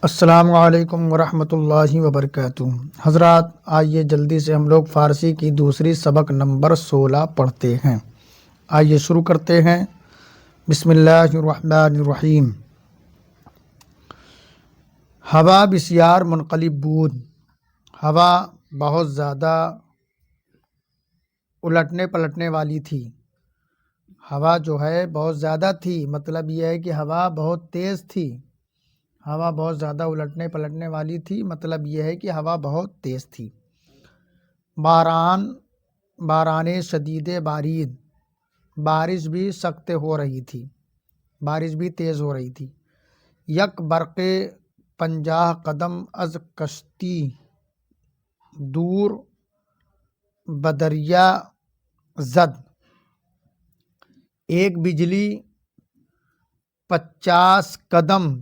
السلام علیکم ورحمۃ اللہ وبرکاتہ۔ حضرات، آئیے جلدی سے ہم لوگ فارسی کی دوسری سبق نمبر 16 پڑھتے ہیں۔ آئیے شروع کرتے ہیں۔ بسم اللہ الرحمن الرحیم۔ ہوا بسیار منقلب بود، ہوا بہت زیادہ الٹنے پلٹنے والی تھی۔ ہوا جو ہے بہت زیادہ تھی، مطلب یہ ہے کہ ہوا بہت تیز تھی۔ ہوا بہت زیادہ الٹنے پلٹنے والی تھی، مطلب یہ ہے کہ ہوا بہت تیز تھی۔ باران شدید بارید، بارش بھی سخت ہو رہی تھی، بارش بھی تیز ہو رہی تھی۔ یک برق 50 قدم از کشتی، دور بدریا زد، ایک بجلی 50 قدم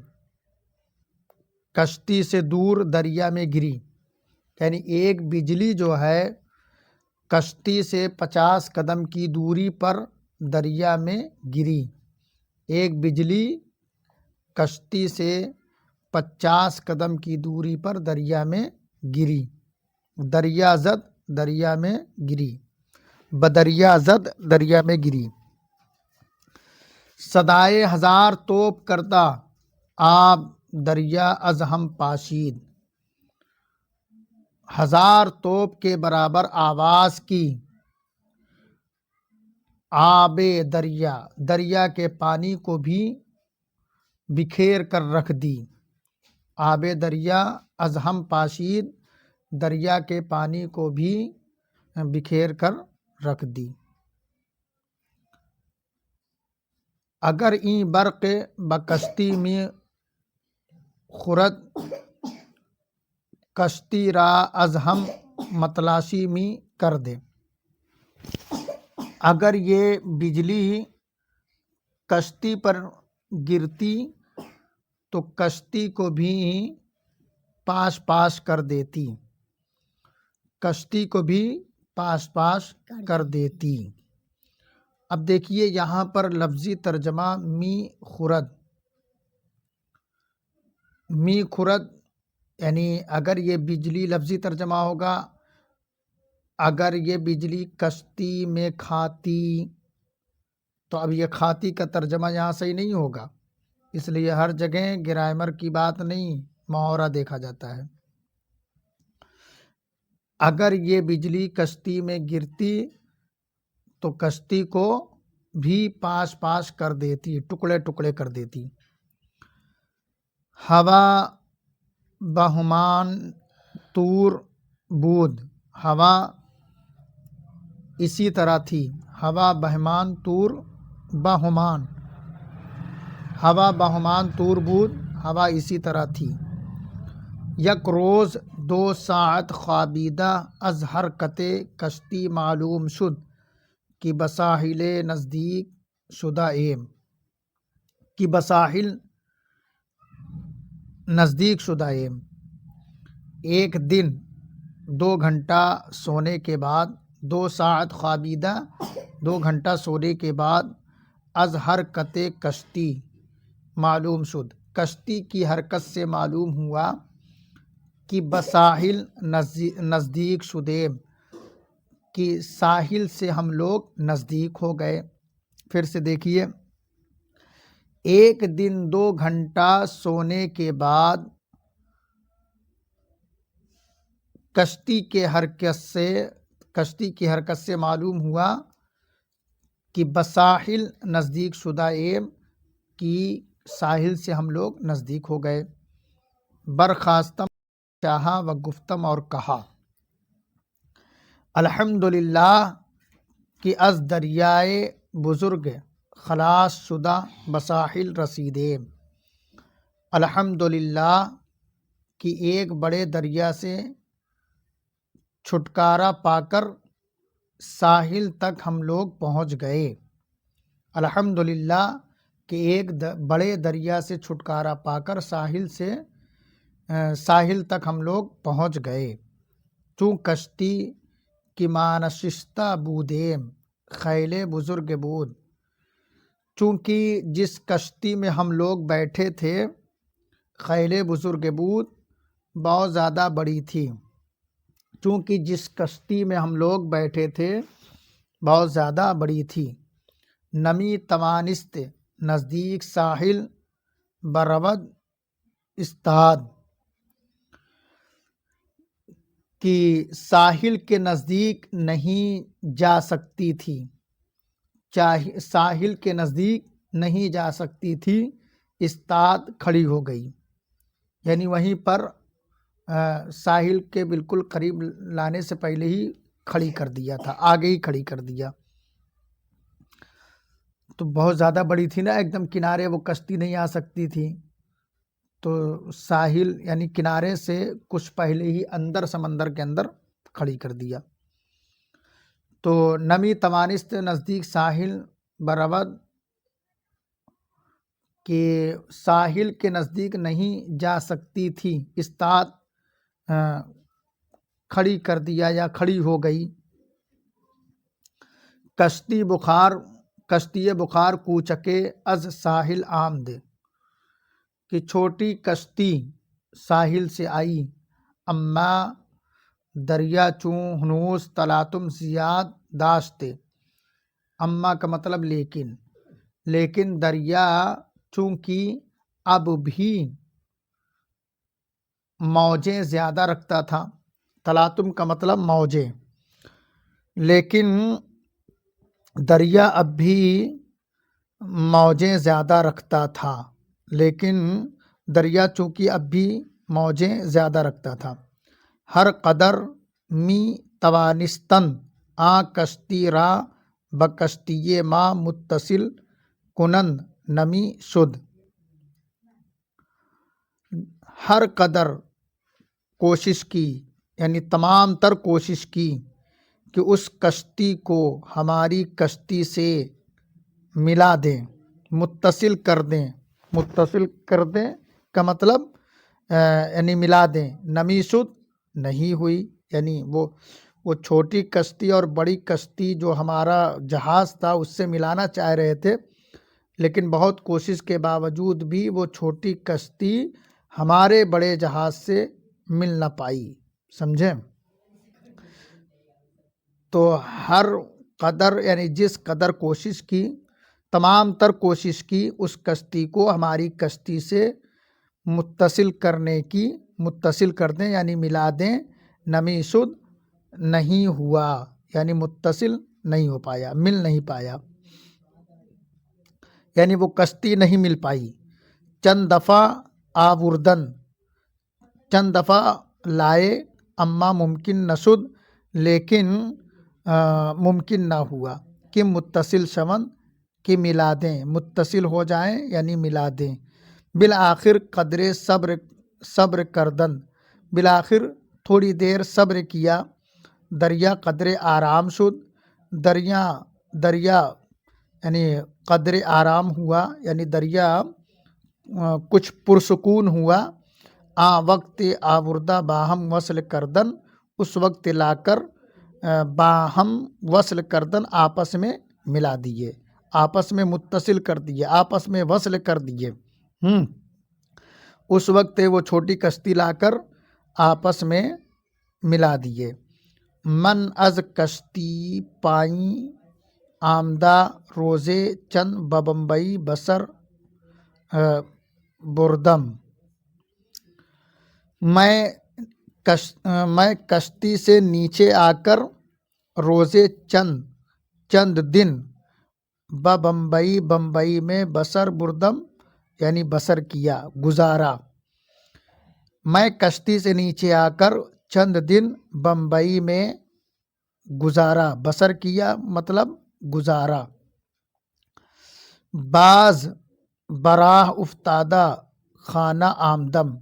کشتی سے دور دریا میں گری، یعنی ایک بجلی جو ہے کشتی سے 50 قدم کی دوری پر دریا میں گری۔ ایک بجلی کشتی سے 50 قدم کی دوری پر دریا میں گری۔ دریا زد، دریا میں گری، بدریا زد، دریا میں گری۔ صدائے ہزار توپ کردہ، آب دریا از ہم پاشید، ہزار توپ کے برابر آواز کی آب دریا، دریا کے پانی کو بھی بکھیر کر رکھ دی۔ آب دریا از ہم پاشید، دریا کے پانی کو بھی بکھیر کر رکھ دی۔ اگر این برق بکشتی میں خورد، کشتی را از ہم متلاشی میں کر دے۔ اگر یہ بجلی کشتی پر گرتی تو کشتی کو بھی پاش پاش کر دیتی، کشتی کو بھی پاش پاش کر دیتی۔ اب دیکھیے یہاں پر لفظی ترجمہ می خورد، می خورد یعنی اگر یہ بجلی لفظی ترجمہ ہوگا، اگر یہ بجلی کشتی میں کھاتی، تو اب یہ کھاتی کا ترجمہ یہاں صحیح نہیں ہوگا، اس لیے ہر جگہ گرامر کی بات نہیں، محاورہ دیکھا جاتا ہے۔ اگر یہ بجلی کشتی میں گرتی تو کشتی کو بھی پاش پاش کر دیتی، ٹکڑے ٹکڑے کر دیتی۔ ہوا بہمان طور بود، ہوا اسی طرح تھی۔ ہوا بہمان طور، بہمان، ہوا بہمان طور بود، ہوا اسی طرح تھی۔ یک روز 2 ساعت خوابیدہ از حرکت کشتی معلوم شد کہ بساحل نزدیک شدہ ایم، کہ بساحل نزدیک شدہ ایم۔ ایک دن 2 گھنٹہ سونے کے بعد، 2 ساعت خوابیدہ 2 گھنٹہ سونے کے بعد، از حرکت کشتی معلوم شد، کشتی کی حرکت سے معلوم ہوا کہ بساحل نزدیک شدیم، کہ ساحل سے ہم لوگ نزدیک ہو گئے۔ پھر سے دیکھیے، ایک دن 2 گھنٹہ سونے کے بعد کشتی کی حرکت سے معلوم ہوا کہ بساحل نزدیک شدہ ایم، کہ ساحل سے ہم لوگ نزدیک ہو گئے۔ برخاستم چاہا و گفتم، اور کہا الحمدللہ کہ از دریائے بزرگ خلاص شدہ بساحل رسیدیم۔ الحمدللہ کہ ایک بڑے دریا سے چھٹکارا پا کر ساحل تک ہم لوگ پہنچ گئے۔ الحمدللہ کہ ایک بڑے دریا سے چھٹکارا پا کر ساحل تک ہم لوگ پہنچ گئے۔ چوں کشتی کی مانشستہ بودیم، خیل بزرگ بود، چونکہ جس کشتی میں ہم لوگ بیٹھے تھے خیل بزرگ بود بہت زیادہ بڑی تھی، چونکہ جس کشتی میں ہم لوگ بیٹھے تھے بہت زیادہ بڑی تھی۔ نمی توانست نزدیک ساحل برود استاد، کہ ساحل کے نزدیک نہیں جا سکتی تھی، ساحل کے نزدیک نہیں جا سکتی تھی، استاد کھڑی ہو گئی، یعنی وہیں پر ساحل کے بالکل قریب لانے سے پہلے ہی کھڑی کر دیا تھا، آگے ہی کھڑی کر دیا۔ تو بہت زیادہ بڑی تھی نا، ایک دم کنارے وہ کشتی نہیں آ سکتی تھی، تو ساحل یعنی کنارے سے کچھ پہلے ہی اندر سمندر کے اندر کھڑی کر دیا۔ تو نمی توانست نزدیک ساحل برود، کہ ساحل کے نزدیک نہیں جا سکتی تھی، استاد کھڑی کر دیا یا کھڑی ہو گئی۔ کشتی بخار کوچکے از ساحل آمد، کہ چھوٹی کشتی ساحل سے آئی، اما دریا چوں ہنوز تلاطم زیاد داشتے، اما کا مطلب لیکن دریا چونکہ اب بھی موجیں زیادہ رکھتا تھا، تلاطم کا مطلب موجیں، لیکن دریا اب بھی موجیں زیادہ رکھتا تھا، لیکن دریا چونکہ اب بھی موجیں زیادہ رکھتا تھا۔ ہر قدر می توانستن آ کشتی را بکشتی ما متصل کنند نمی شد، ہر قدر کوشش کی، یعنی تمام تر کوشش کی کہ اس کشتی کو ہماری کشتی سے ملا دیں، متصل کر دیں، متصل کر دیں کا مطلب یعنی ملا دیں، نمی شد نہیں ہوئی، یعنی وہ چھوٹی کشتی اور بڑی کشتی جو ہمارا جہاز تھا اس سے ملانا چاہ رہے تھے، لیکن بہت کوشش کے باوجود بھی وہ چھوٹی کشتی ہمارے بڑے جہاز سے مل نہ پائی، سمجھیں؟ تو ہر قدر یعنی جس قدر کوشش کی، تمام تر کوشش کی اس کشتی کو ہماری کشتی سے متصل کر دیں یعنی ملا دیں، نمی شد نہیں ہوا، یعنی متصل نہیں ہو پایا، مل نہیں پایا، یعنی وہ کشتی نہیں مل پائی۔ چند دفعہ آوردن، چند دفعہ لائے، اما ممکن نشد لیکن ممکن نہ ہوا، کہ متصل شون کہ ملا دیں، متصل ہو جائیں یعنی ملا دیں۔ بالآخر قدرے صبر کردن، بالآخر تھوڑی دیر صبر کیا، دریا قدرے آرام شد، دریا یعنی قدرے آرام ہوا، یعنی دریا کچھ پرسکون ہوا، وقت آوردہ باہم وصل کردن، اس وقت لا کر باہم وصل کردن آپس میں ملا دیے، آپس میں متصل کر دیے، آپس میں وصل کر دیے۔ اس وقت وہ چھوٹی کشتی لا کر آپس میں ملا دیے۔ من از کشتی پائیں آمدہ روزے چند ببمبئی بسر بردم، میں کشتی سے نیچے آ کر روزے چند دن بمبئی میں بسر بردم یعنی بسر کیا، گزارا۔ میں کشتی سے نیچے آ کر چند دن بمبئی میں گزارا، بسر کیا مطلب گزارا۔ بعض براہ افتادہ خانہ آمدم،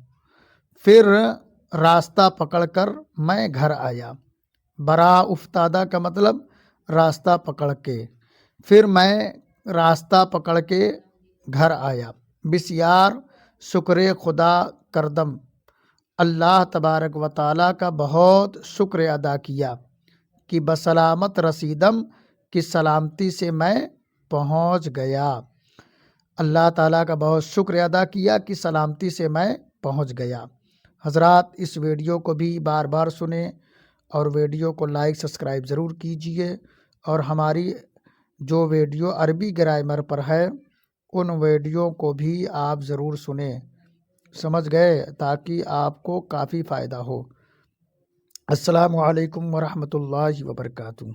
پھر راستہ پکڑ کر میں گھر آیا، براہ افتادہ کا مطلب راستہ پکڑ کے، پھر میں راستہ پکڑ کے گھر آیا۔ بسیار شکر خدا کردم، اللہ تبارک و تعالیٰ کا بہت شکر ادا کیا، کہ بسلامت رسیدم، کی سلامتی سے میں پہنچ گیا۔ اللہ تعالیٰ کا بہت شکر ادا کیا کہ سلامتی سے میں پہنچ گیا۔ حضرات اس ویڈیو کو بھی بار بار سنیں اور ویڈیو کو لائک سبسکرائب ضرور کیجئے، اور ہماری جو ویڈیو عربی گرامر پر ہے ان ویڈیو کو بھی آپ ضرور سنیں، سمجھ گئے، تاکہ آپ کو کافی فائدہ ہو۔ السلام علیکم ورحمۃ اللہ وبرکاتہ۔